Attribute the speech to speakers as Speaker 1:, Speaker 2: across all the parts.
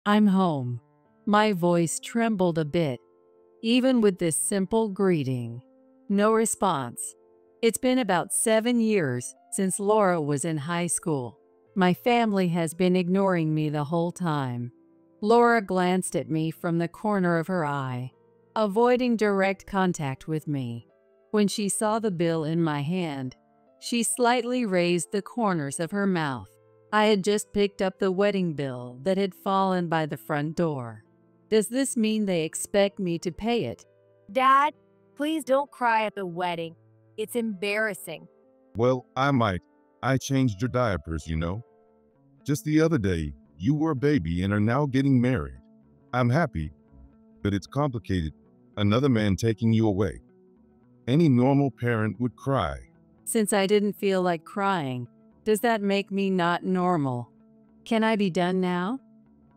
Speaker 1: I'm home. My voice trembled a bit, even with this simple greeting. No response. It's been about 7 years since Laura was in high school. My family has been ignoring me the whole time. Laura glanced at me from the corner of her eye, avoiding direct contact with me. When she saw the bill in my hand, she slightly raised the corners of her mouth. I had just picked up the wedding bill that had fallen by the front door. Does this mean they expect me to pay it?
Speaker 2: Dad, please don't cry at the wedding. It's embarrassing.
Speaker 3: Well, I might. I changed your diapers, you know. Just the other day, you were a baby and are now getting married. I'm happy, but it's complicated. Another man taking you away. Any normal parent would cry.
Speaker 1: Since I didn't feel like crying, does that make me not normal? Can I be done now?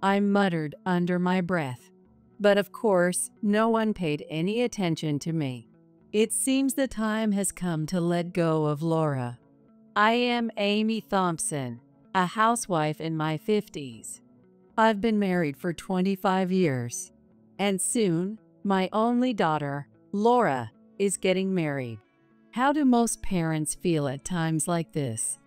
Speaker 1: I muttered under my breath. But of course, no one paid any attention to me. It seems the time has come to let go of Laura. I am Amy Thompson, a housewife in my 50s. I've been married for 25 years, and soon, my only daughter, Laura, is getting married. How do most parents feel at times like this?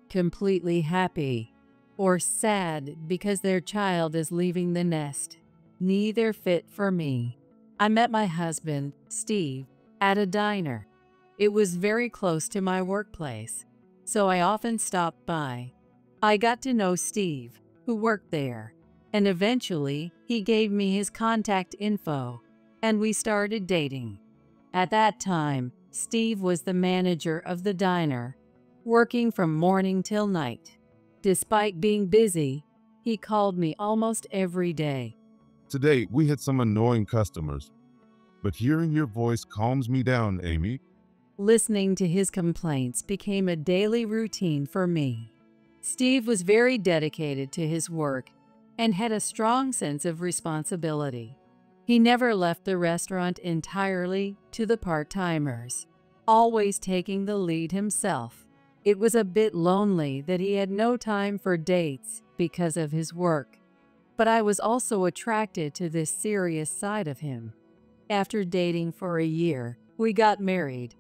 Speaker 1: Completely happy, or sad because their child is leaving the nest? Neither fit for me. I met my husband, Steve, at a diner. It was very close to my workplace, so I often stopped by. I got to know Steve, who worked there, and eventually he gave me his contact info, and we started dating. At that time, Steve was the manager of the diner, working from morning till night. Despite being busy, he called me almost every day.
Speaker 3: Today, we had some annoying customers, but hearing your voice calms me down, Amy.
Speaker 1: Listening to his complaints became a daily routine for me. Steve was very dedicated to his work and had a strong sense of responsibility. He never left the restaurant entirely to the part-timers, always taking the lead himself. It was a bit lonely that he had no time for dates because of his work, but I was also attracted to this serious side of him. After dating for a year, we got married.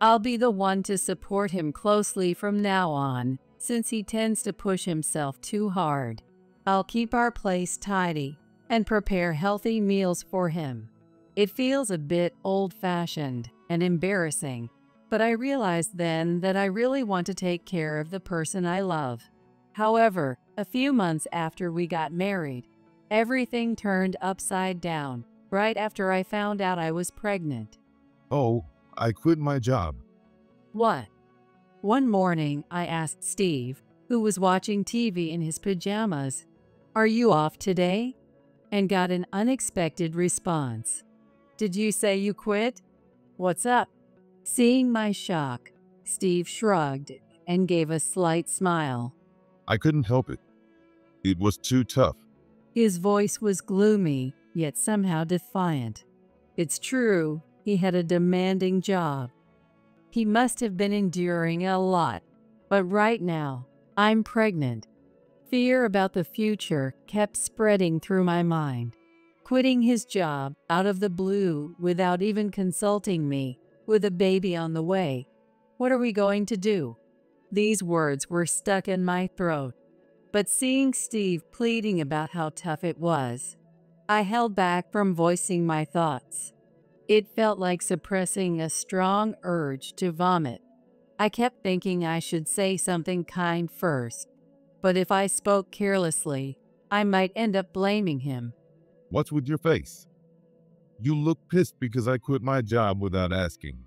Speaker 1: I'll be the one to support him closely from now on, since he tends to push himself too hard. I'll keep our place tidy and prepare healthy meals for him. It feels a bit old-fashioned and embarrassing, but I realized then that I really want to take care of the person I love. However, a few months after we got married, everything turned upside down right after I found out I was pregnant.
Speaker 3: Oh, I quit my job.
Speaker 1: What? One morning, I asked Steve, who was watching TV in his pajamas, "Are you off today?" and got an unexpected response. "Did you say you quit? What's up?" Seeing my shock, Steve shrugged and gave a slight smile.
Speaker 3: I couldn't help it. It was too tough.
Speaker 1: His voice was gloomy, yet somehow defiant. It's true, he had a demanding job. He must have been enduring a lot. But right now, I'm pregnant. Fear about the future kept spreading through my mind. Quitting his job out of the blue without even consulting me, with a baby on the way. What are we going to do? These words were stuck in my throat. But seeing Steve pleading about how tough it was, I held back from voicing my thoughts. It felt like suppressing a strong urge to vomit. I kept thinking I should say something kind first, but if I spoke carelessly, I might end up blaming him.
Speaker 3: What's with your face? You look pissed because I quit my job without asking.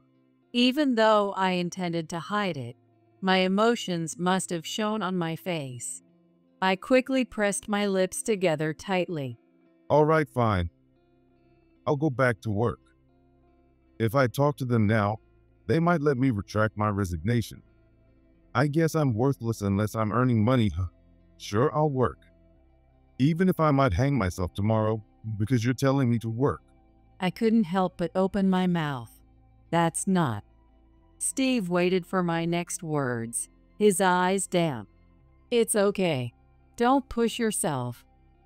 Speaker 1: Even though I intended to hide it, my emotions must have shown on my face. I quickly pressed my lips together tightly.
Speaker 3: All right, fine. I'll go back to work. If I talk to them now, they might let me retract my resignation. I guess I'm worthless unless I'm earning money. Sure, I'll work. Even if I might hang myself tomorrow because you're telling me to work.
Speaker 1: I couldn't help but open my mouth. That's not. Steve waited for my next words, his eyes damp. It's okay. Don't push yourself.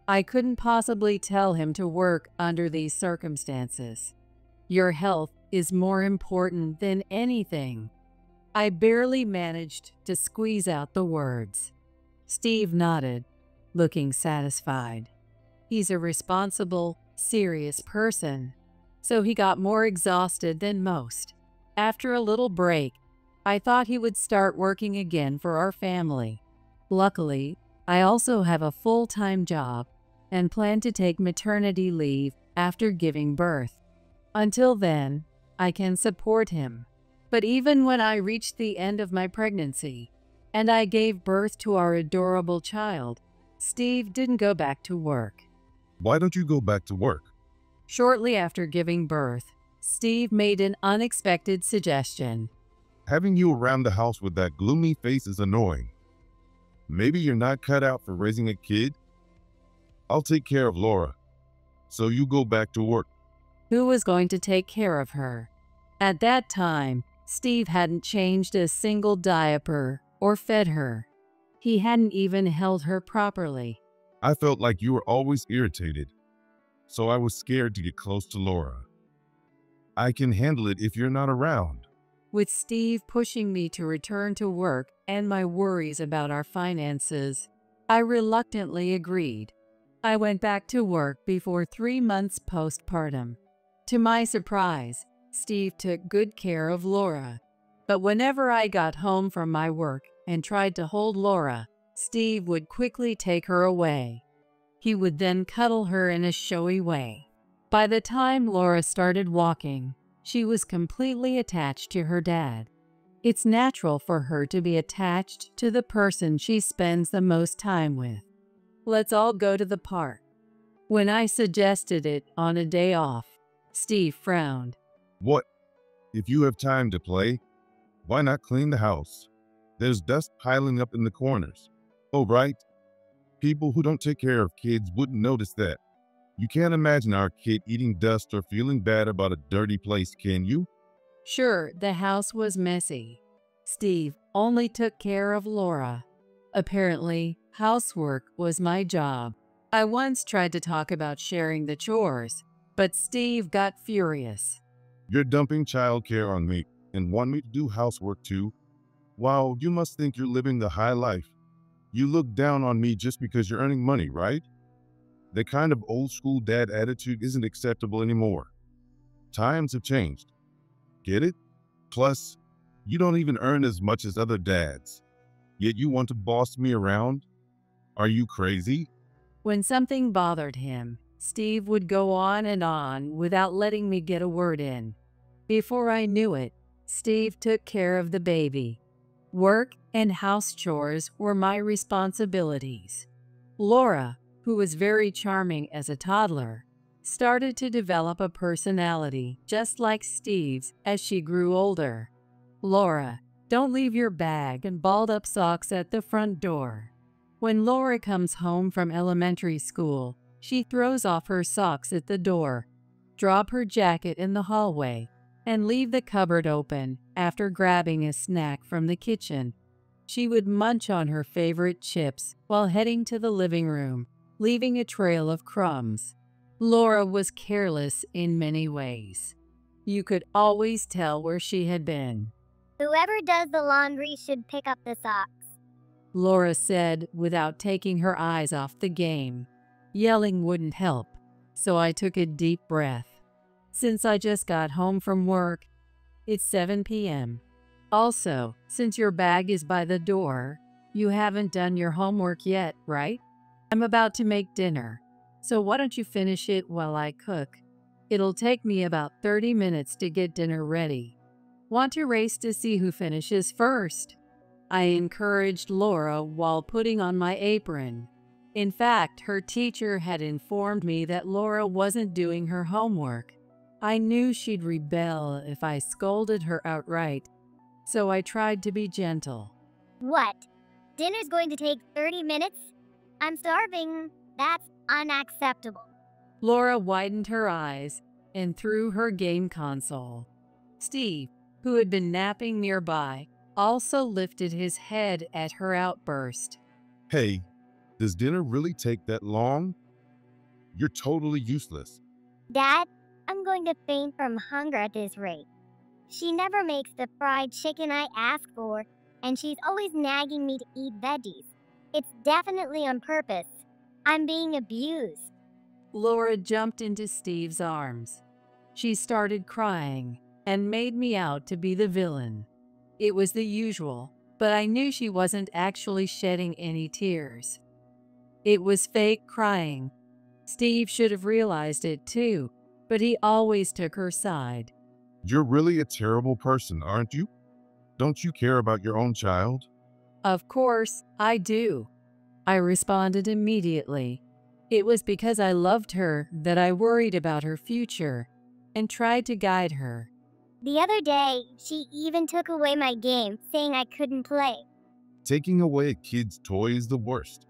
Speaker 1: I couldn't possibly tell him to work under these circumstances. Your health is more important than anything. I barely managed to squeeze out the words. Steve nodded, looking satisfied. He's a responsible, serious person, so he got more exhausted than most. After a little break, I thought he would start working again for our family. Luckily, I also have a full-time job and plan to take maternity leave after giving birth. Until then, I can support him. But even when I reached the end of my pregnancy and I gave birth to our adorable child, Steve didn't go back to work.
Speaker 3: Why don't you go back to work?
Speaker 1: Shortly after giving birth, Steve made an unexpected suggestion.
Speaker 3: Having you around the house with that gloomy face is annoying. Maybe you're not cut out for raising a kid? I'll take care of Laura, so you go back to work.
Speaker 1: Who was going to take care of her? At that time, Steve hadn't changed a single diaper or fed her. He hadn't even held her properly.
Speaker 3: I felt like you were always irritated, so I was scared to get close to Laura. I can handle it if you're not around.
Speaker 1: With Steve pushing me to return to work and my worries about our finances, I reluctantly agreed. I went back to work before 3 months postpartum. To my surprise, Steve took good care of Laura. But whenever I got home from my work and tried to hold Laura, Steve would quickly take her away. He would then cuddle her in a showy way. By the time Laura started walking, she was completely attached to her dad. It's natural for her to be attached to the person she spends the most time with. Let's all go to the park. When I suggested it on a day off, Steve frowned.
Speaker 3: What? If you have time to play, why not clean the house? There's dust piling up in the corners. Oh, right. People who don't take care of kids wouldn't notice that. You can't imagine our kid eating dust or feeling bad about a dirty place, can you?
Speaker 1: Sure, the house was messy. Steve only took care of Laura. Apparently, housework was my job. I once tried to talk about sharing the chores, but Steve got furious.
Speaker 3: You're dumping childcare on me and want me to do housework too? Wow, you must think you're living the high life. You look down on me just because you're earning money, right? That kind of old school dad attitude isn't acceptable anymore. Times have changed. Get it? Plus, you don't even earn as much as other dads. Yet you want to boss me around? Are you crazy?
Speaker 1: When something bothered him, Steve would go on and on without letting me get a word in. Before I knew it, Steve took care of the baby. Work and house chores were my responsibilities. Laura, who was very charming as a toddler, started to develop a personality just like Steve's as she grew older. Laura, don't leave your bag and balled-up socks at the front door. When Laura comes home from elementary school, she throws off her socks at the door, drop her jacket in the hallway, and leave the cupboard open after grabbing a snack from the kitchen. She would munch on her favorite chips while heading to the living room, leaving a trail of crumbs. Laura was careless in many ways. You could always tell where she had been.
Speaker 4: Whoever does the laundry should pick up the socks.
Speaker 1: Laura said without taking her eyes off the game. Yelling wouldn't help, so I took a deep breath. Since I just got home from work, it's 7 p.m. Also, since your bag is by the door, you haven't done your homework yet, right? I'm about to make dinner, so why don't you finish it while I cook? It'll take me about 30 minutes to get dinner ready. Want to race to see who finishes first? I encouraged Laura while putting on my apron. In fact, her teacher had informed me that Laura wasn't doing her homework. I knew she'd rebel if I scolded her outright, so I tried to be gentle.
Speaker 4: What? Dinner's going to take 30 minutes? I'm starving. That's unacceptable.
Speaker 1: Laura widened her eyes and threw her game console. Steve, who had been napping nearby, also lifted his head at her outburst.
Speaker 3: Hey, does dinner really take that long? You're totally useless.
Speaker 4: Dad, I'm going to faint from hunger at this rate. She never makes the fried chicken I ask for, and she's always nagging me to eat veggies. It's definitely on purpose. I'm being abused.
Speaker 1: Laura jumped into Steve's arms. She started crying and made me out to be the villain. It was the usual, but I knew she wasn't actually shedding any tears. It was fake crying. Steve should have realized it too, but he always took her side.
Speaker 3: You're really a terrible person, aren't you? Don't you care about your own child?
Speaker 1: Of course, I do. I responded immediately. It was because I loved her that I worried about her future and tried to guide her.
Speaker 4: The other day, she even took away my game, saying I couldn't play.
Speaker 3: Taking away a kid's toy is the worst.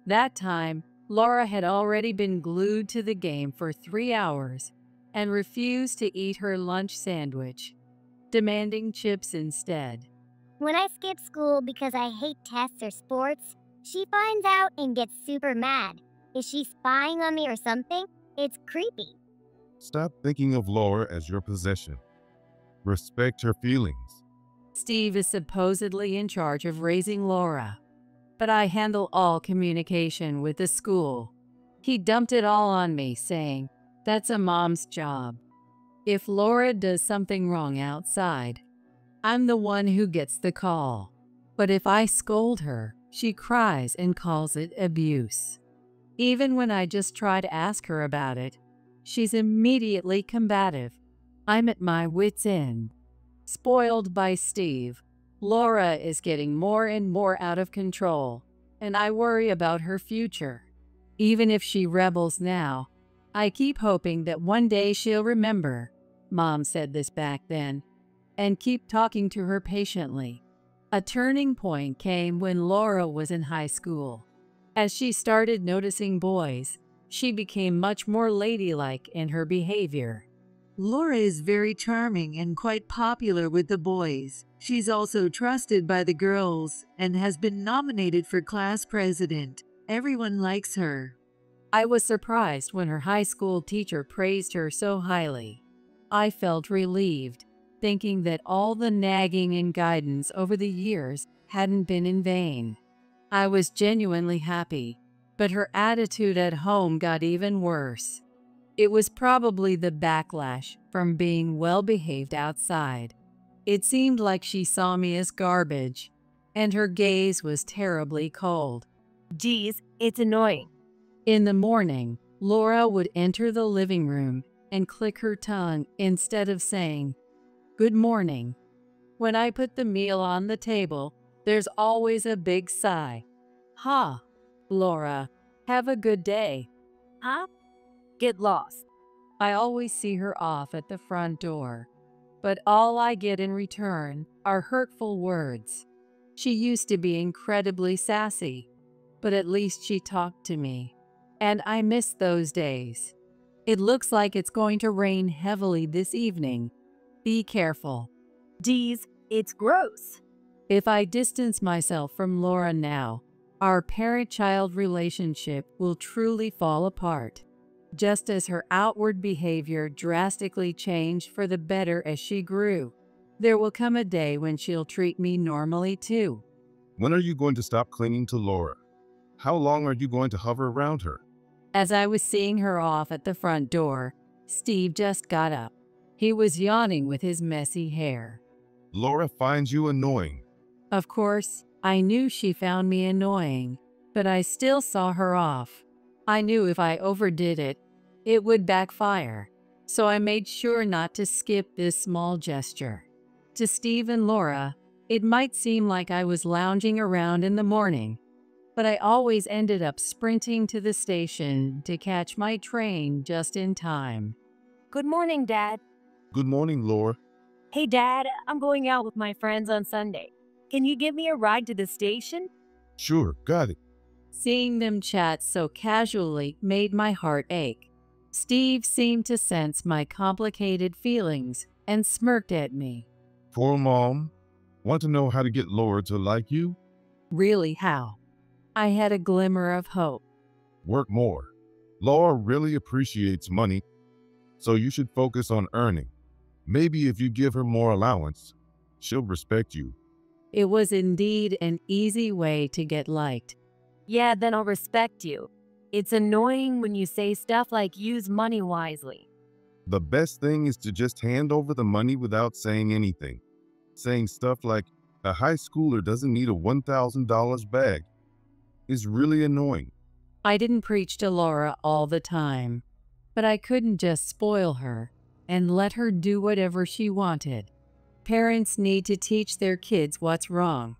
Speaker 1: That time, Laura had already been glued to the game for 3 hours and refused to eat her lunch sandwich, demanding chips instead.
Speaker 4: When I skip school because I hate tests or sports, she finds out and gets super mad. Is she spying on me or something? It's creepy.
Speaker 3: Stop thinking of Laura as your possession. Respect her feelings.
Speaker 1: Steve is supposedly in charge of raising Laura, but I handle all communication with the school. He dumped it all on me, saying, "That's a mom's job. If Laura does something wrong outside, I'm the one who gets the call. But if I scold her, she cries and calls it abuse. Even when I just try to ask her about it, she's immediately combative. I'm at my wit's end." Spoiled by Steve, Laura is getting more and more out of control, and I worry about her future. Even if she rebels now, I keep hoping that one day she'll remember Mom said this back then, and keep talking to her patiently. A turning point came when Laura was in high school. As she started noticing boys, she became much more ladylike in her behavior.
Speaker 5: Laura is very charming and quite popular with the boys. She's also trusted by the girls and has been nominated for class president. Everyone likes her.
Speaker 1: I was surprised when her high school teacher praised her so highly. I felt relieved, thinking that all the nagging and guidance over the years hadn't been in vain. I was genuinely happy, but her attitude at home got even worse. It was probably the backlash from being well-behaved outside. It seemed like she saw me as garbage, and her gaze was terribly cold.
Speaker 2: Geez, it's annoying.
Speaker 1: In the morning, Laura would enter the living room and click her tongue instead of saying, "Good morning." When I put the meal on the table, there's always a big sigh. "Ha, Laura, have a good day."
Speaker 2: Huh? Get lost.
Speaker 1: I always see her off at the front door, but all I get in return are hurtful words. She used to be incredibly sassy, but at least she talked to me, and I miss those days. It looks like it's going to rain heavily this evening. Be careful.
Speaker 2: Geez, it's gross.
Speaker 1: If I distance myself from Laura now, our parent-child relationship will truly fall apart. Just as her outward behavior drastically changed for the better as she grew, there will come a day when she'll treat me normally too.
Speaker 3: When are you going to stop clinging to Laura? How long are you going to hover around her?
Speaker 1: As I was seeing her off at the front door, Steve just got up. He was yawning with his messy hair.
Speaker 3: Laura finds you annoying.
Speaker 1: Of course, I knew she found me annoying, but I still saw her off. I knew if I overdid it, it would backfire, so I made sure not to skip this small gesture. To Steve and Laura, it might seem like I was lounging around in the morning, but I always ended up sprinting to the station to catch my train just in time.
Speaker 2: Good morning, Dad.
Speaker 3: Good morning, Laura.
Speaker 2: Hey, Dad, I'm going out with my friends on Sunday. Can you give me a ride to the station?
Speaker 3: Sure, got it.
Speaker 1: Seeing them chat so casually made my heart ache. Steve seemed to sense my complicated feelings and smirked at me.
Speaker 3: Poor Mom. Want to know how to get Laura to like you?
Speaker 1: Really, how? I had a glimmer of hope.
Speaker 3: Work more. Laura really appreciates money, so you should focus on earning. Maybe if you give her more allowance, she'll respect you.
Speaker 1: It was indeed an easy way to get liked.
Speaker 2: Yeah, then I'll respect you. It's annoying when you say stuff like use money wisely.
Speaker 3: The best thing is to just hand over the money without saying anything. Saying stuff like, a high schooler doesn't need a $1,000 bag is really annoying.
Speaker 1: I didn't preach to Laura all the time, but I couldn't just spoil her and let her do whatever she wanted. Parents need to teach their kids what's wrong.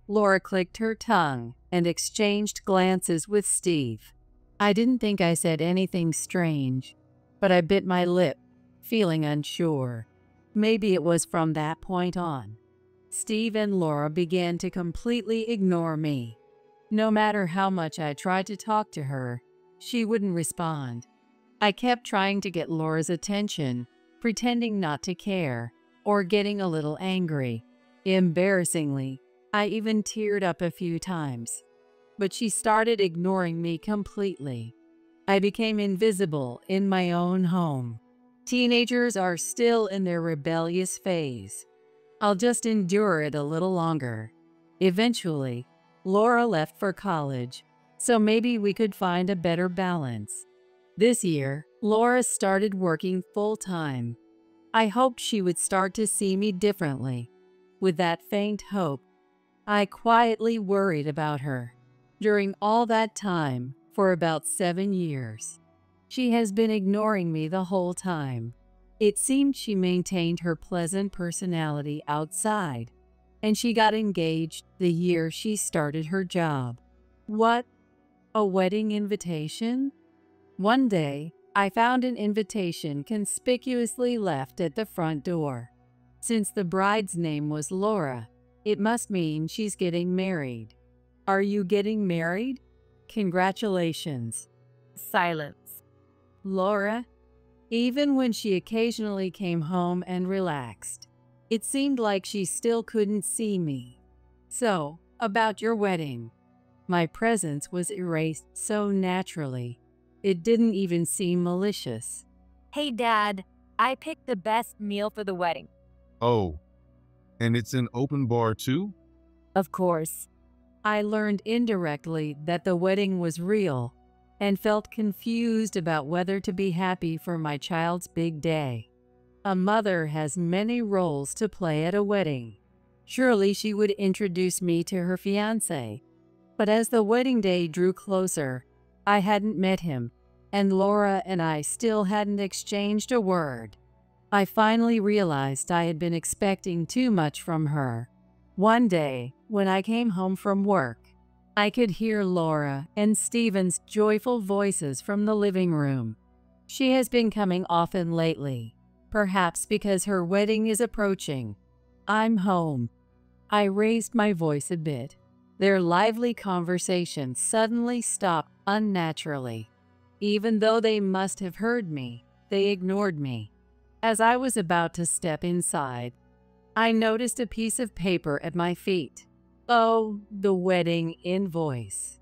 Speaker 1: Laura clicked her tongue and exchanged glances with Steve. I didn't think I said anything strange, but I bit my lip, feeling unsure. Maybe it was from that point on. Steve and Laura began to completely ignore me. No matter how much I tried to talk to her, she wouldn't respond. I kept trying to get Laura's attention, pretending not to care, or getting a little angry. Embarrassingly, I even teared up a few times. But she started ignoring me completely. I became invisible in my own home. Teenagers are still in their rebellious phase. I'll just endure it a little longer. Eventually, Laura left for college, so maybe we could find a better balance. This year, Laura started working full-time. I hoped she would start to see me differently. With that faint hope, I quietly worried about her. During all that time, for about 7 years, she has been ignoring me the whole time. It seemed she maintained her pleasant personality outside, and she got engaged the year she started her job. What? A wedding invitation? One day, I found an invitation conspicuously left at the front door. Since the bride's name was Laura, it must mean she's getting married. Are you getting married? Congratulations.
Speaker 2: Silence.
Speaker 1: Laura, even when she occasionally came home and relaxed, it seemed like she still couldn't see me. So, about your wedding. My presence was erased so naturally, it didn't even seem malicious.
Speaker 2: Hey, Dad, I picked the best meal for the wedding.
Speaker 3: Oh, and it's an open bar too?
Speaker 2: Of course.
Speaker 1: I learned indirectly that the wedding was real and felt confused about whether to be happy for my child's big day. A mother has many roles to play at a wedding. Surely she would introduce me to her fiancé. But as the wedding day drew closer, I hadn't met him, and Laura and I still hadn't exchanged a word. I finally realized I had been expecting too much from her. One day, when I came home from work, I could hear Laura and Stephen's joyful voices from the living room. She has been coming often lately, perhaps because her wedding is approaching. I'm home. I raised my voice a bit. Their lively conversation suddenly stopped unnaturally. Even though they must have heard me, they ignored me. As I was about to step inside, I noticed a piece of paper at my feet. Oh, the wedding invoice.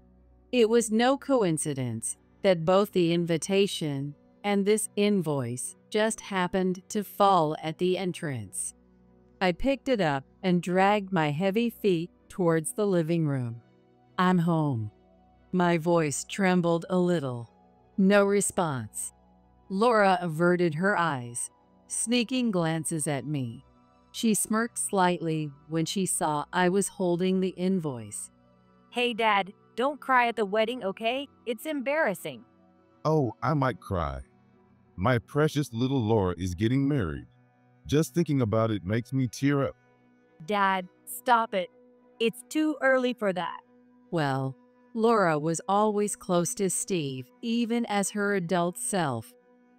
Speaker 1: It was no coincidence that both the invitation and this invoice just happened to fall at the entrance. I picked it up and dragged my heavy feet towards the living room. I'm home. My voice trembled a little. No response. Laura averted her eyes, sneaking glances at me. She smirked slightly when she saw I was holding the invoice.
Speaker 2: Hey, Dad, don't cry at the wedding, okay? It's embarrassing.
Speaker 3: Oh, I might cry. My precious little Laura is getting married. Just thinking about it makes me tear up.
Speaker 2: Dad, stop it. It's too early for that.
Speaker 1: Well, Laura was always close to Steve, even as her adult self.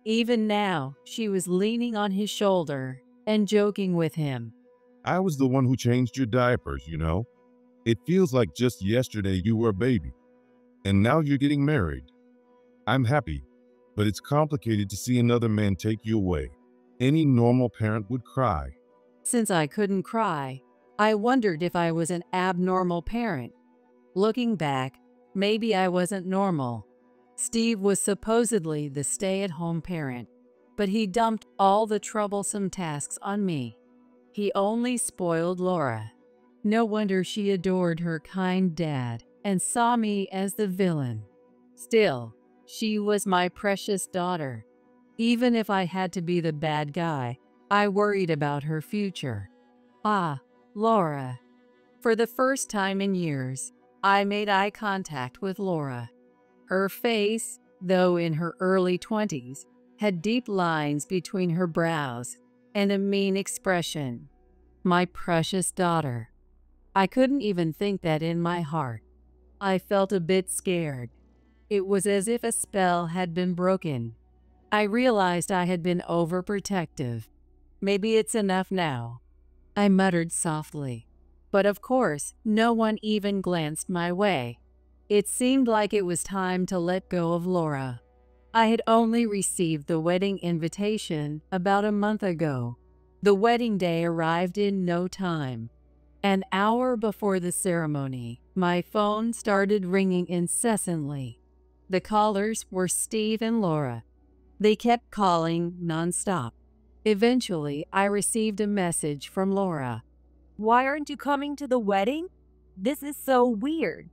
Speaker 1: Even now, she was leaning on his shoulder and joking with him.
Speaker 3: I was the one who changed your diapers, you know. It feels like just yesterday you were a baby. And now you're getting married. I'm happy, but it's complicated to see another man take you away. Any normal parent would cry.
Speaker 1: Since I couldn't cry, I wondered if I was an abnormal parent. Looking back, maybe I wasn't normal. Steve was supposedly the stay-at-home parent, but he dumped all the troublesome tasks on me. He only spoiled Laura. No wonder she adored her kind dad and saw me as the villain. Still, she was my precious daughter. Even if I had to be the bad guy, I worried about her future. Ah, Laura. For the first time in years, I made eye contact with Laura. Her face, though in her early 20s, had deep lines between her brows and a mean expression. My precious daughter. I couldn't even think that in my heart. I felt a bit scared. It was as if a spell had been broken. I realized I had been overprotective. Maybe it's enough now, I muttered softly. But of course, no one even glanced my way. It seemed like it was time to let go of Laura. I had only received the wedding invitation about a month ago. The wedding day arrived in no time. An hour before the ceremony, my phone started ringing incessantly. The callers were Steve and Laura. They kept calling nonstop. Eventually, I received a message from Laura.
Speaker 2: Why aren't you coming to the wedding? This is so weird.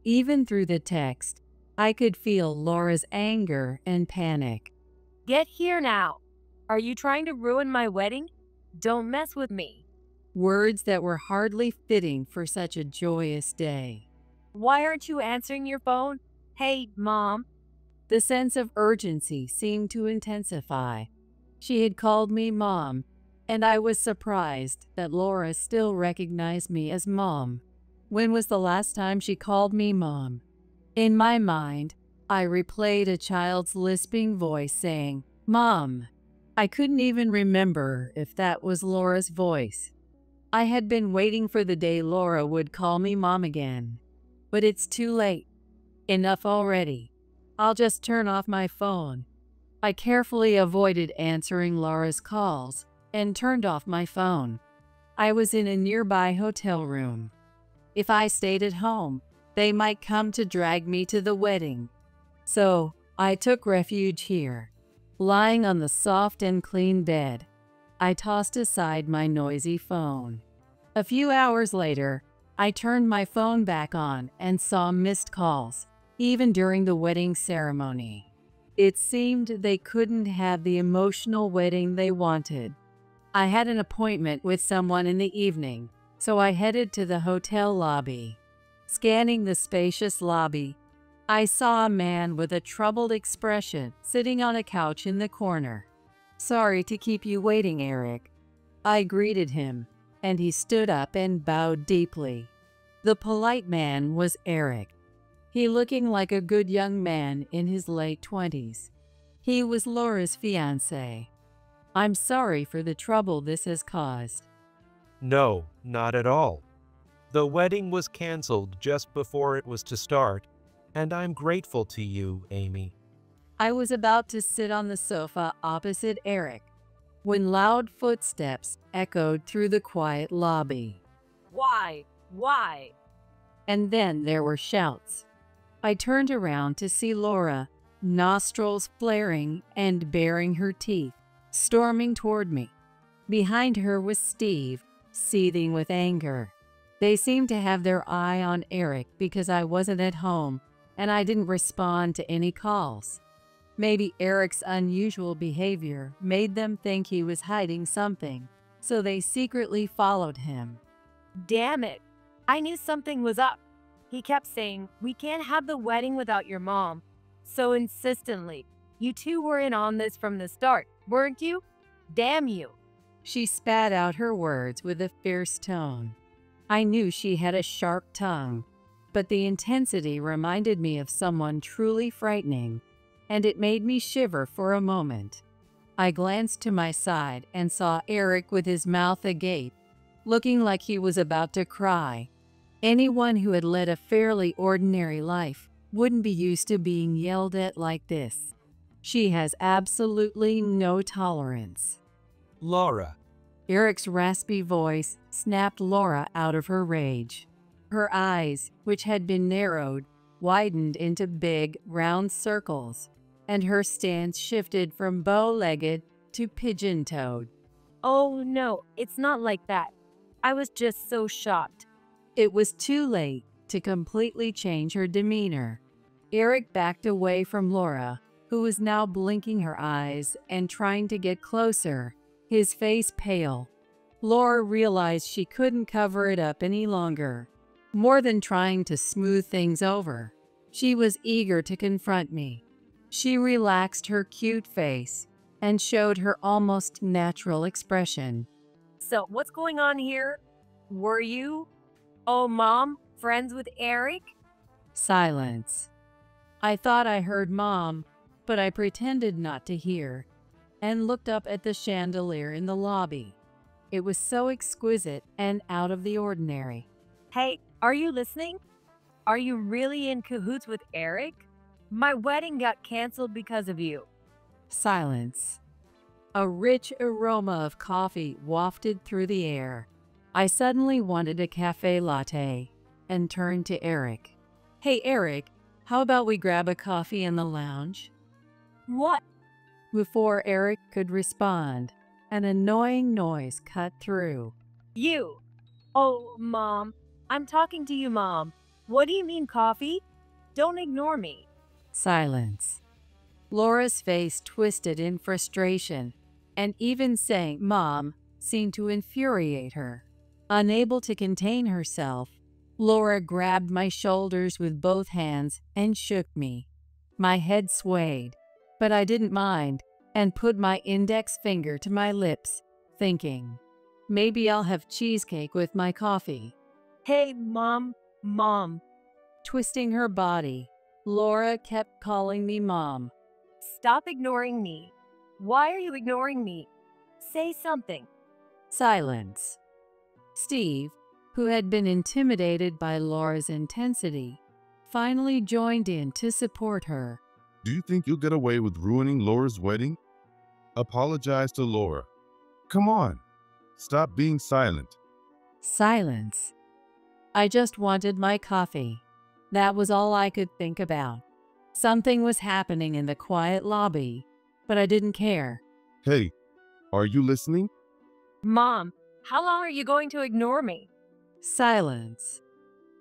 Speaker 1: Even through the text, I could feel Laura's anger and panic.
Speaker 2: Get here now. Are you trying to ruin my wedding? Don't mess with me.
Speaker 1: Words that were hardly fitting for such a joyous day.
Speaker 2: Why aren't you answering your phone? Hey, Mom.
Speaker 1: The sense of urgency seemed to intensify. She had called me Mom, and I was surprised that Laura still recognized me as Mom. When was the last time she called me Mom? In my mind, I replayed a child's lisping voice saying, Mom. I couldn't even remember if that was Laura's voice. I had been waiting for the day Laura would call me Mom again. But it's too late. Enough already. I'll just turn off my phone. I carefully avoided answering Laura's calls and turned off my phone. I was in a nearby hotel room. If I stayed at home, they might come to drag me to the wedding. So I took refuge here. Lying on the soft and clean bed, I tossed aside my noisy phone. A few hours later, I turned my phone back on and saw missed calls, even during the wedding ceremony. It seemed they couldn't have the emotional wedding they wanted. I had an appointment with someone in the evening, so I headed to the hotel lobby. Scanning the spacious lobby, I saw a man with a troubled expression sitting on a couch in the corner. Sorry to keep you waiting, Eric. I greeted him, and he stood up and bowed deeply. The polite man was Eric. He looking like a good young man in his late 20s. He was Laura's fiancé. I'm sorry for the trouble this has caused.
Speaker 6: No, not at all. The wedding was canceled just before it was to start, and I'm grateful to you, Amy.
Speaker 1: I was about to sit on the sofa opposite Eric when loud footsteps echoed through the quiet lobby.
Speaker 2: Why? Why?
Speaker 1: And then there were shouts. I turned around to see Laura, nostrils flaring and baring her teeth, storming toward me. Behind her was Steve, seething with anger. They seemed to have their eye on Eric because I wasn't at home and I didn't respond to any calls. Maybe Eric's unusual behavior made them think he was hiding something, so they secretly followed him.
Speaker 2: Damn it. I knew something was up. He kept saying, we can't have the wedding without your mom. So insistently. You two were in on this from the start, weren't you? Damn you.
Speaker 1: She spat out her words with a fierce tone. I knew she had a sharp tongue, but the intensity reminded me of someone truly frightening, and it made me shiver for a moment. I glanced to my side and saw Eric with his mouth agape, looking like he was about to cry. Anyone who had led a fairly ordinary life wouldn't be used to being yelled at like this. She has absolutely no tolerance.
Speaker 6: Laura.
Speaker 1: Eric's raspy voice snapped Laura out of her rage. Her eyes, which had been narrowed, widened into big, round circles, and her stance shifted from bow-legged to pigeon-toed.
Speaker 2: Oh no, it's not like that. I was just so shocked.
Speaker 1: It was too late to completely change her demeanor. Eric backed away from Laura, who was now blinking her eyes and trying to get closer, his face pale. Laura realized she couldn't cover it up any longer. More than trying to smooth things over, she was eager to confront me. She relaxed her cute face and showed her almost natural expression.
Speaker 2: So, what's going on here? Were you, oh Mom, friends with Eric?
Speaker 1: Silence. I thought I heard Mom, but I pretended not to hear and looked up at the chandelier in the lobby. It was so exquisite and out of the ordinary.
Speaker 2: Hey, are you listening? Are you really in cahoots with Eric? My wedding got canceled because of you.
Speaker 1: Silence. A rich aroma of coffee wafted through the air. I suddenly wanted a cafe latte and turned to Eric. Hey Eric, how about we grab a coffee in the lounge?
Speaker 2: What?
Speaker 1: Before Eric could respond, an annoying noise cut through.
Speaker 2: You. Oh, Mom. I'm talking to you, Mom. What do you mean, coffee? Don't ignore me.
Speaker 1: Silence. Laura's face twisted in frustration, and even saying Mom seemed to infuriate her. Unable to contain herself, Laura grabbed my shoulders with both hands and shook me. My head swayed, but I didn't mind and put my index finger to my lips, thinking, maybe I'll have cheesecake with my coffee.
Speaker 2: Hey, Mom.
Speaker 1: Twisting her body, Laura kept calling me Mom.
Speaker 2: Stop ignoring me. Why are you ignoring me? Say something.
Speaker 1: Silence. Steve, who had been intimidated by Laura's intensity, finally joined in to support her.
Speaker 3: Do you think you'll get away with ruining Laura's wedding? Apologize to Laura. Come on. Stop being silent.
Speaker 1: Silence. I just wanted my coffee. That was all I could think about. Something was happening in the quiet lobby, but I didn't care.
Speaker 3: Hey, are you listening?
Speaker 2: Mom, how long are you going to ignore me?
Speaker 1: Silence.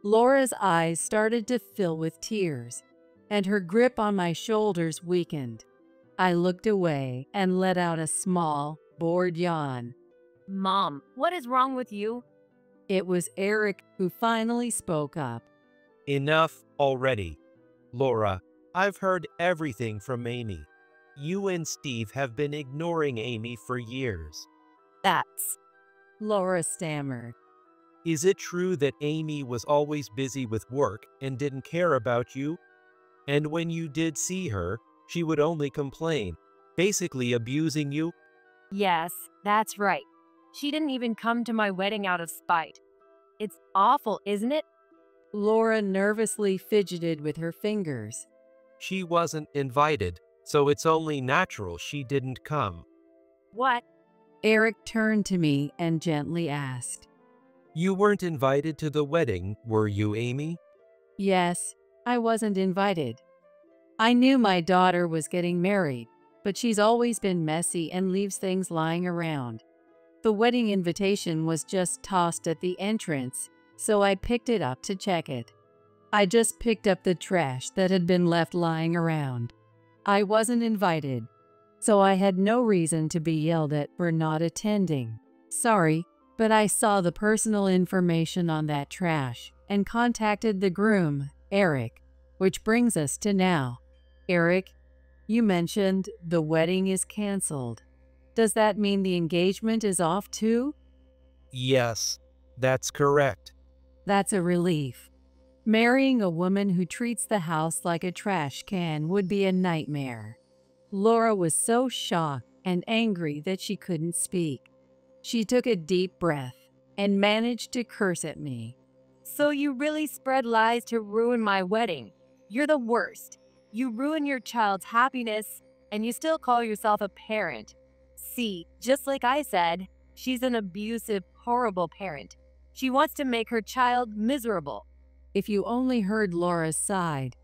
Speaker 1: Laura's eyes started to fill with tears, and her grip on my shoulders weakened. I looked away and let out a small, bored yawn.
Speaker 2: Mom, what is wrong with you?
Speaker 1: It was Eric who finally spoke up.
Speaker 6: Enough already. Laura, I've heard everything from Amy. You and Steve have been ignoring Amy for years.
Speaker 2: That's...
Speaker 1: Laura stammered.
Speaker 6: Is it true that Amy was always busy with work and didn't care about you? And when you did see her, she would only complain, basically abusing you?
Speaker 2: Yes, that's right. She didn't even come to my wedding out of spite. It's awful, isn't it?
Speaker 1: Laura nervously fidgeted with her fingers.
Speaker 6: She wasn't invited, so it's only natural she didn't come.
Speaker 2: What?
Speaker 1: Eric turned to me and gently asked.
Speaker 6: You weren't invited to the wedding, were you, Amy?
Speaker 1: Yes, I wasn't invited. I knew my daughter was getting married, but she's always been messy and leaves things lying around. The wedding invitation was just tossed at the entrance, so I picked it up to check it. I just picked up the trash that had been left lying around. I wasn't invited, so I had no reason to be yelled at for not attending. Sorry, but I saw the personal information on that trash and contacted the groom, Eric, which brings us to now. Eric, you mentioned the wedding is canceled. Does that mean the engagement is off too?
Speaker 6: Yes, that's correct.
Speaker 1: That's a relief. Marrying a woman who treats the house like a trash can would be a nightmare. Laura was so shocked and angry that she couldn't speak. She took a deep breath and managed to curse at me.
Speaker 2: So you really spread lies to ruin my wedding. You're the worst. You ruin your child's happiness, and you still call yourself a parent. See, just like I said, she's an abusive, horrible parent. She wants to make her child miserable.
Speaker 1: If you only heard Laura's side,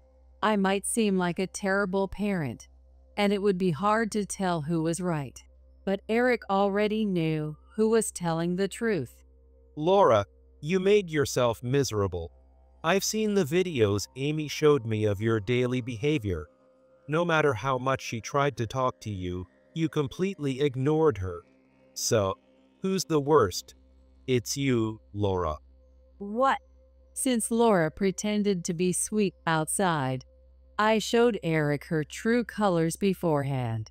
Speaker 1: I might seem like a terrible parent, and it would be hard to tell who was right. But Eric already knew who was telling the truth.
Speaker 6: Laura, you made yourself miserable. I've seen the videos Amy showed me of your daily behavior. No matter how much she tried to talk to you, you completely ignored her. So, who's the worst? It's you, Laura.
Speaker 2: What?
Speaker 1: Since Laura pretended to be sweet outside, I showed Eric her true colors beforehand.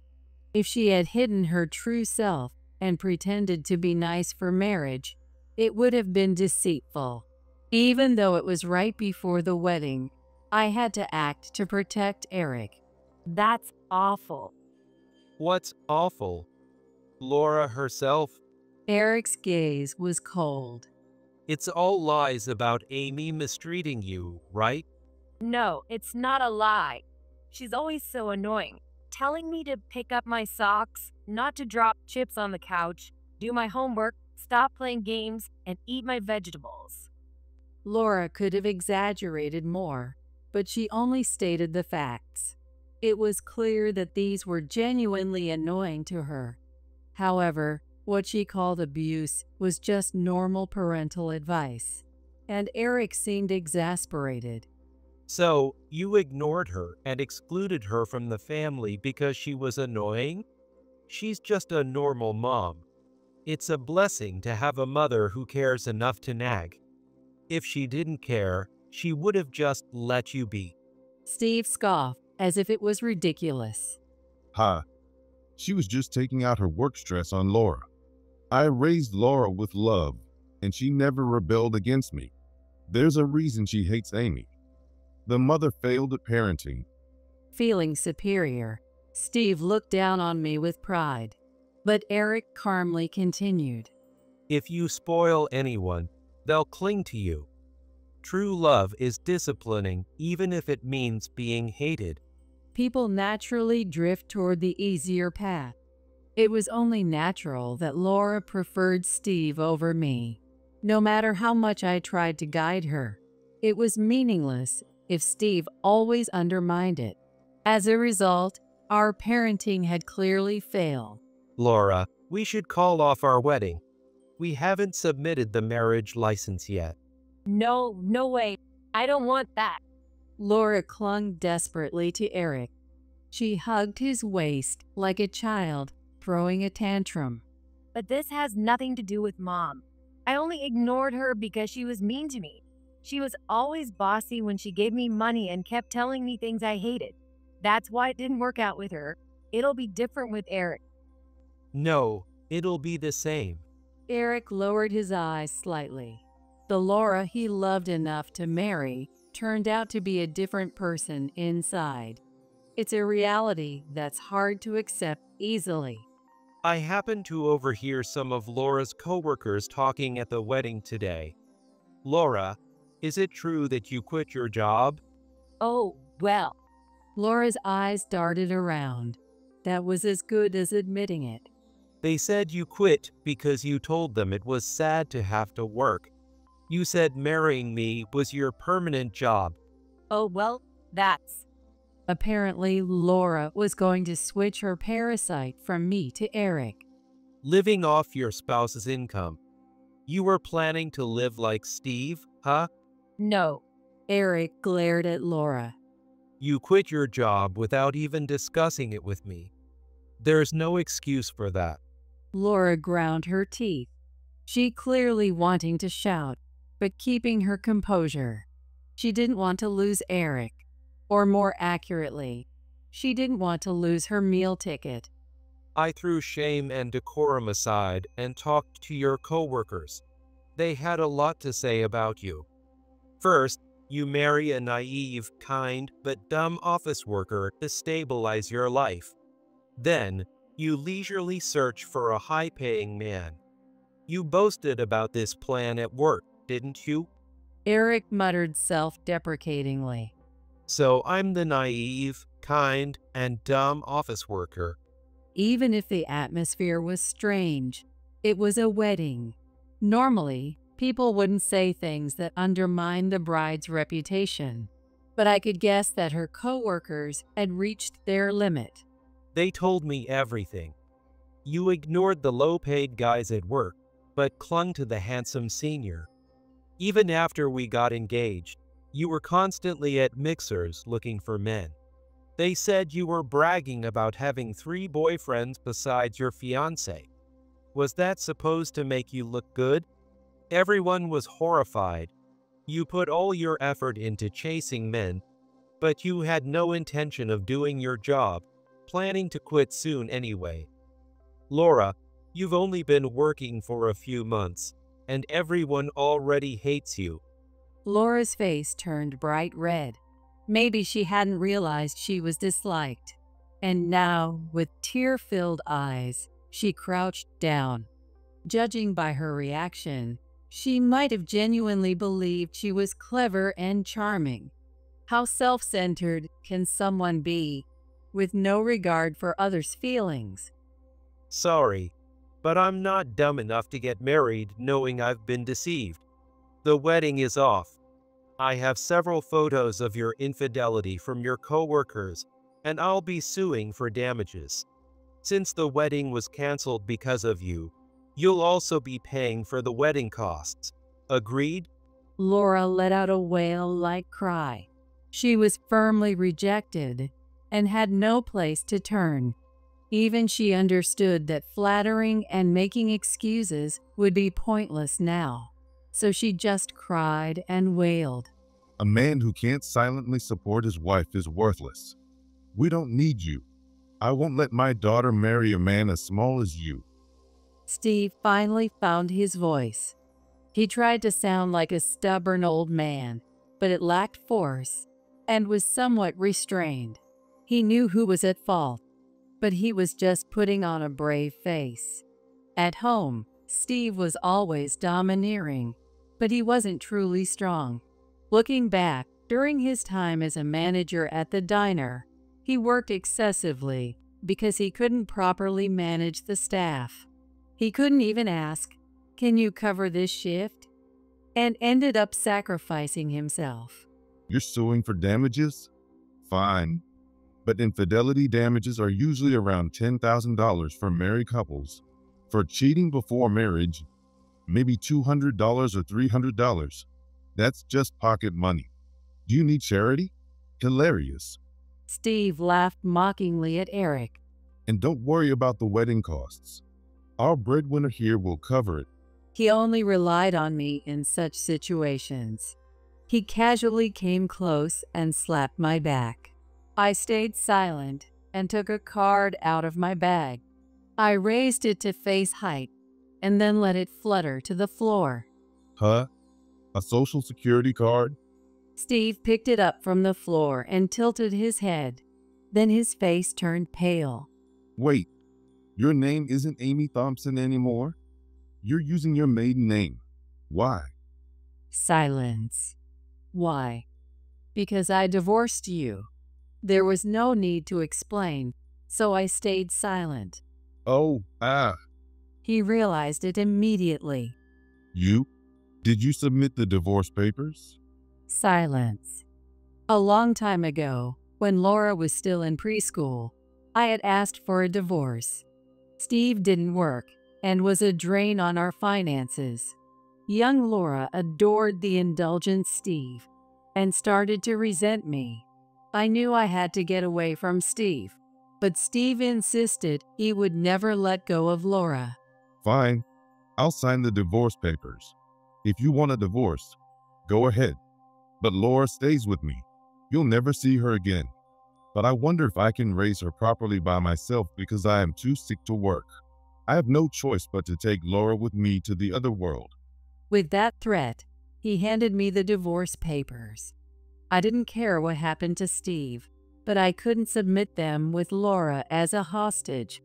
Speaker 1: If she had hidden her true self and pretended to be nice for marriage, it would have been deceitful. Even though it was right before the wedding, I had to act to protect Eric.
Speaker 2: That's awful.
Speaker 6: What's awful? Laura herself?
Speaker 1: Eric's gaze was cold.
Speaker 6: It's all lies about Amy mistreating you, right?
Speaker 2: No, it's not a lie. She's always so annoying, telling me to pick up my socks, not to drop chips on the couch, do my homework, stop playing games, and eat my vegetables.
Speaker 1: Laura could have exaggerated more, but she only stated the facts. It was clear that these were genuinely annoying to her. However, what she called abuse was just normal parental advice, and Eric seemed exasperated.
Speaker 6: So, you ignored her and excluded her from the family because she was annoying? She's just a normal mom. It's a blessing to have a mother who cares enough to nag. If she didn't care, she would have just let you be.
Speaker 1: Steve scoffed as if it was ridiculous.
Speaker 3: Ha! She was just taking out her work stress on Laura. I raised Laura with love, and she never rebelled against me. There's a reason she hates Amy. The mother failed at parenting.
Speaker 1: Feeling superior, Steve looked down on me with pride. But Eric calmly continued.
Speaker 6: If you spoil anyone, they'll cling to you. True love is disciplining, even if it means being hated.
Speaker 1: People naturally drift toward the easier path. It was only natural that Laura preferred Steve over me. No matter how much I tried to guide her, it was meaningless if Steve always undermined it. As a result, our parenting had clearly failed.
Speaker 6: Laura, we should call off our wedding. We haven't submitted the marriage license yet.
Speaker 2: No, no way. I don't want that.
Speaker 1: Laura clung desperately to Eric. She hugged his waist like a child throwing a tantrum.
Speaker 2: But this has nothing to do with Mom. I only ignored her because she was mean to me. She was always bossy when she gave me money and kept telling me things I hated. That's why it didn't work out with her. It'll be different with Eric.
Speaker 6: No, it'll be the same.
Speaker 1: Eric lowered his eyes slightly. The Laura he loved enough to marry turned out to be a different person inside. It's a reality that's hard to accept easily.
Speaker 6: I happened to overhear some of Laura's coworkers talking at the wedding today. Laura, is it true that you quit your job?
Speaker 2: Oh, well.
Speaker 1: Laura's eyes darted around. That was as good as admitting it.
Speaker 6: They said you quit because you told them it was sad to have to work. You said marrying me was your permanent job.
Speaker 2: Oh, well, that's...
Speaker 1: Apparently, Laura was going to switch her parasite from me to Eric.
Speaker 6: Living off your spouse's income. You were planning to live like Steve, huh?
Speaker 2: No.
Speaker 1: Eric glared at Laura.
Speaker 6: You quit your job without even discussing it with me. There's no excuse for that.
Speaker 1: Laura ground her teeth. She clearly wanting to shout, but keeping her composure. She didn't want to lose Eric. Or more accurately, she didn't want to lose her meal ticket.
Speaker 6: I threw shame and decorum aside and talked to your coworkers. They had a lot to say about you. First, you marry a naive, kind, but dumb office worker to stabilize your life. Then, you leisurely search for a high-paying man. You boasted about this plan at work, didn't you?
Speaker 1: Eric muttered self-deprecatingly.
Speaker 6: So I'm the naive, kind, and dumb office worker.
Speaker 1: Even if the atmosphere was strange, it was a wedding. Normally, People wouldn't say things that undermine the bride's reputation, but I could guess that her coworkers had reached their limit.
Speaker 6: They told me everything. You ignored the low-paid guys at work, but clung to the handsome senior. Even after we got engaged, you were constantly at mixers looking for men. They said you were bragging about having 3 boyfriends besides your fiancé. Was that supposed to make you look good? Everyone was horrified. You put all your effort into chasing men, but you had no intention of doing your job, planning to quit soon anyway. Laura, you've only been working for a few months, and everyone already hates you.
Speaker 1: Laura's face turned bright red. Maybe she hadn't realized she was disliked. And now, with tear-filled eyes, she crouched down. Judging by her reaction, she might have genuinely believed she was clever and charming. How self-centered can someone be, with no regard for others' feelings?
Speaker 6: Sorry, but I'm not dumb enough to get married knowing I've been deceived. The wedding is off. I have several photos of your infidelity from your coworkers, and I'll be suing for damages. Since the wedding was canceled because of you, you'll also be paying for the wedding costs. Agreed?
Speaker 1: Laura let out a wail-like cry. She was firmly rejected and had no place to turn. Even she understood that flattering and making excuses would be pointless now. So she just cried and wailed.
Speaker 3: A man who can't silently support his wife is worthless. We don't need you. I won't let my daughter marry a man as small as you.
Speaker 1: Steve finally found his voice. He tried to sound like a stubborn old man, but it lacked force and was somewhat restrained. He knew who was at fault, but he was just putting on a brave face. At home, Steve was always domineering, but he wasn't truly strong. Looking back, during his time as a manager at the diner, he worked excessively because he couldn't properly manage the staff. He couldn't even ask, "Can you cover this shift?" and ended up sacrificing himself.
Speaker 3: You're suing for damages? Fine. But infidelity damages are usually around $10,000 for married couples. For cheating before marriage, maybe $200 or $300. That's just pocket money. Do you need charity? Hilarious.
Speaker 1: Steve laughed mockingly at Eric.
Speaker 3: And don't worry about the wedding costs. Our breadwinner here will cover it.
Speaker 1: He only relied on me in such situations. He casually came close and slapped my back. I stayed silent and took a card out of my bag. I raised it to face height and then let it flutter to the floor.
Speaker 3: Huh? A social security card?
Speaker 1: Steve picked it up from the floor and tilted his head. Then his face turned pale.
Speaker 3: Wait, your name isn't Amy Thompson anymore? You're using your maiden name. Why?
Speaker 1: Silence. Why? Because I divorced you. There was no need to explain, so I stayed silent.
Speaker 3: Oh,
Speaker 1: He realized it immediately.
Speaker 3: you? Did you submit the divorce papers?
Speaker 1: Silence. A long time ago, when Laura was still in preschool, I had asked for a divorce. Steve didn't work and was a drain on our finances. Young Laura adored the indulgent Steve and started to resent me. I knew I had to get away from Steve, but Steve insisted he would never let go of Laura.
Speaker 3: Fine. I'll sign the divorce papers. If you want a divorce, go ahead. But Laura stays with me. You'll never see her again. But I wonder if I can raise her properly by myself because I am too sick to work. I have no choice but to take Laura with me to the other world.
Speaker 1: With that threat, he handed me the divorce papers. I didn't care what happened to Steve, but I couldn't submit them with Laura as a hostage.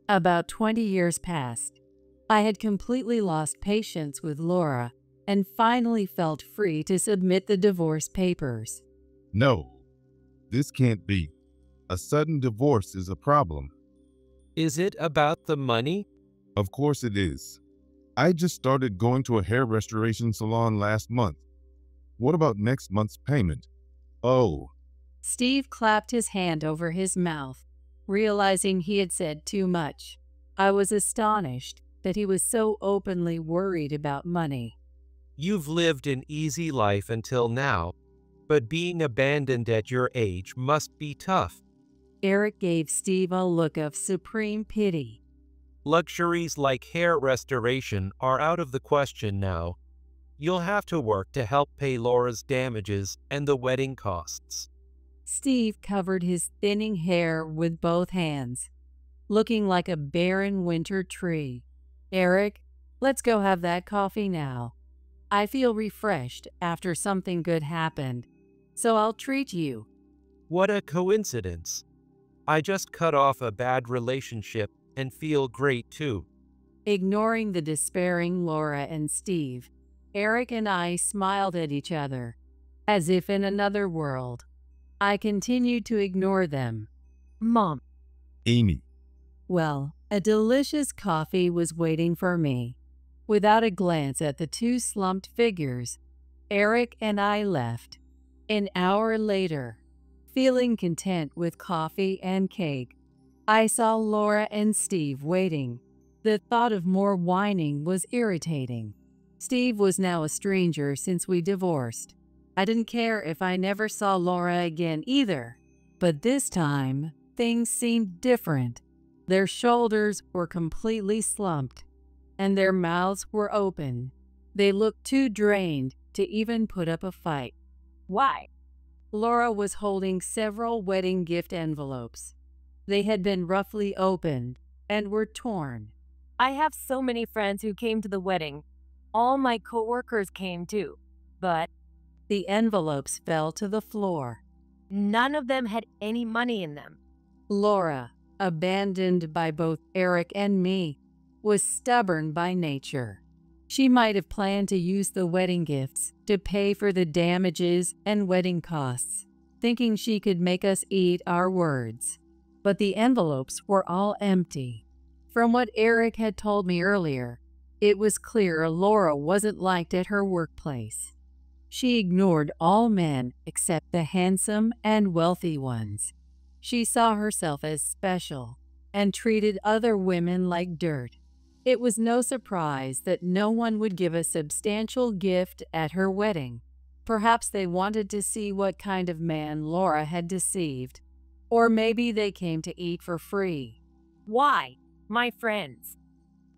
Speaker 1: About 20 years passed. I had completely lost patience with Laura and finally felt free to submit the divorce papers.
Speaker 3: No, this can't be. A sudden divorce is a problem.
Speaker 6: Is it about the money?
Speaker 3: Of course it is. I just started going to a hair restoration salon last month. What about next month's payment? Oh,
Speaker 1: Steve clapped his hand over his mouth, realizing he had said too much. I was astonished that he was so openly worried about money.
Speaker 6: You've lived an easy life until now, but being abandoned at your age must be tough.
Speaker 1: Eric gave Steve a look of supreme pity.
Speaker 6: Luxuries like hair restoration are out of the question now. You'll have to work to help pay Laura's damages and the wedding costs.
Speaker 1: Steve covered his thinning hair with both hands, looking like a barren winter tree. Eric, let's go have that coffee now. I feel refreshed after something good happened, so I'll treat you.
Speaker 6: What a coincidence. I just cut off a bad relationship and feel great too.
Speaker 1: Ignoring the despairing Laura and Steve, Eric and I smiled at each other, as if in another world. I continued to ignore them. Mom.
Speaker 3: Amy.
Speaker 1: Well, a delicious coffee was waiting for me. Without a glance at the two slumped figures, Eric and I left. An hour later, feeling content with coffee and cake, I saw Laura and Steve waiting. The thought of more whining was irritating. Steve was now a stranger since we divorced. I didn't care if I never saw Laura again either. But this time, things seemed different. Their shoulders were completely slumped, and their mouths were open. They looked too drained to even put up a fight.
Speaker 2: Why?
Speaker 1: Laura was holding several wedding gift envelopes. They had been roughly opened and were torn.
Speaker 2: I have so many friends who came to the wedding. All my coworkers came too, but
Speaker 1: the envelopes fell to the floor.
Speaker 2: none of them had any money in them.
Speaker 1: Laura, abandoned by both Eric and me, was stubborn by nature. She might have planned to use the wedding gifts to pay for the damages and wedding costs, thinking she could make us eat our words. But the envelopes were all empty. From what Eric had told me earlier, it was clear Laura wasn't liked at her workplace. She ignored all men except the handsome and wealthy ones. She saw herself as special and treated other women like dirt. It was no surprise that no one would give a substantial gift at her wedding. Perhaps they wanted to see what kind of man Laura had deceived. Or maybe they came to eat for free.
Speaker 2: Why? My friends.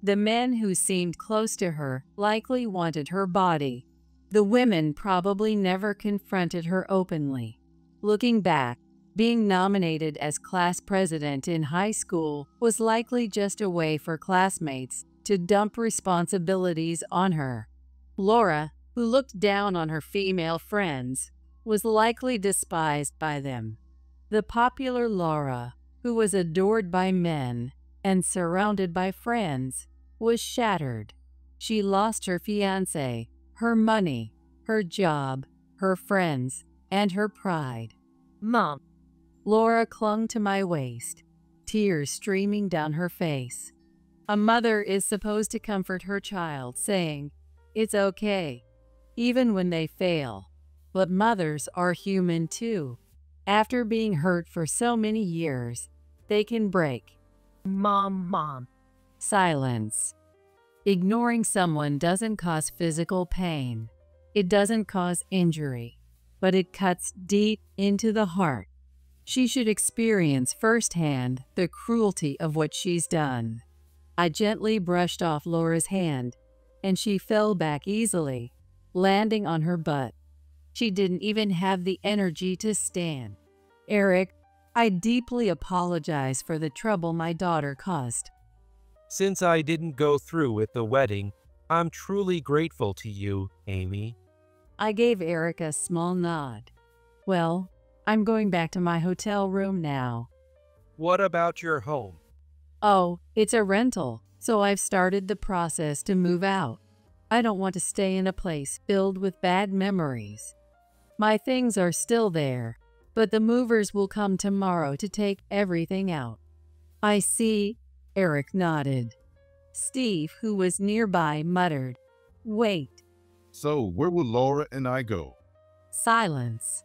Speaker 1: The men who seemed close to her likely wanted her body. The women probably never confronted her openly. Looking back, being nominated as class president in high school was likely just a way for classmates to dump responsibilities on her. Laura, who looked down on her female friends, was likely despised by them. The popular Laura, who was adored by men and surrounded by friends, was shattered. She lost her fiancé, her money, her job, her friends, and her pride.
Speaker 2: Mom.
Speaker 1: Laura clung to my waist, tears streaming down her face. A mother is supposed to comfort her child, saying, "It's okay," even when they fail. But mothers are human too. After being hurt for so many years, they can break.
Speaker 2: Mom.
Speaker 1: Silence. Ignoring someone doesn't cause physical pain. It doesn't cause injury, but it cuts deep into the heart. She should experience firsthand the cruelty of what she's done. I gently brushed off Laura's hand, and she fell back easily, landing on her butt. She didn't even have the energy to stand. Eric, I deeply apologize for the trouble my daughter caused.
Speaker 6: Since I didn't go through with the wedding, I'm truly grateful to you, Amy.
Speaker 1: I gave Eric a small nod. Well, I'm going back to my hotel room now.
Speaker 6: What about your home?
Speaker 1: Oh, it's a rental, so I've started the process to move out. I don't want to stay in a place filled with bad memories. My things are still there, but the movers will come tomorrow to take everything out. I see, Eric nodded. Steve, who was nearby, muttered, "Wait."
Speaker 3: So, where will Laura and I go?
Speaker 1: Silence.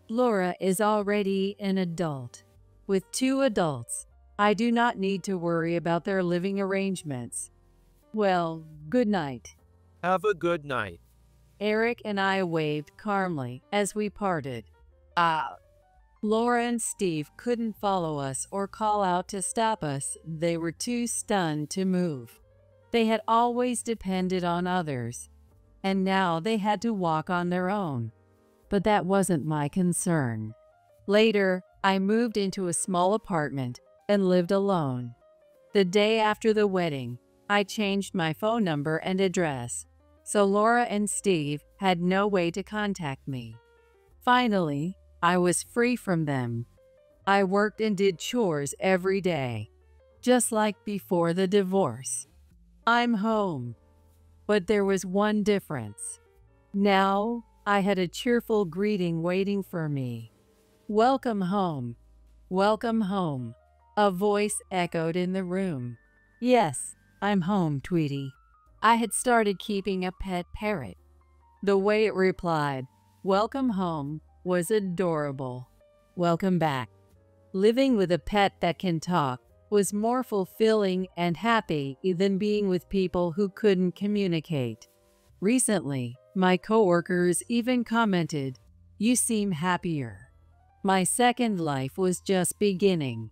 Speaker 1: Laura is already an adult. With 2 adults, I do not need to worry about their living arrangements. Well, good night.
Speaker 6: Have a good night.
Speaker 1: Eric and I waved calmly as we parted. Laura and Steve couldn't follow us or call out to stop us. They were too stunned to move. They had always depended on others, and now they had to walk on their own. But that wasn't my concern. Later, I moved into a small apartment and lived alone. The day after the wedding, I changed my phone number and address, so Laura and Steve had no way to contact me. Finally, I was free from them. I worked and did chores every day, just like before the divorce. I'm home. But there was one difference. Now, I had a cheerful greeting waiting for me. "Welcome home. Welcome home." A voice echoed in the room. "Yes, I'm home, Tweety." I had started keeping a pet parrot. The way it replied, "Welcome home," was adorable. Welcome back. Living with a pet that can talk was more fulfilling and happy than being with people who couldn't communicate. Recently, my coworkers even commented, "You seem happier." My second life was just beginning.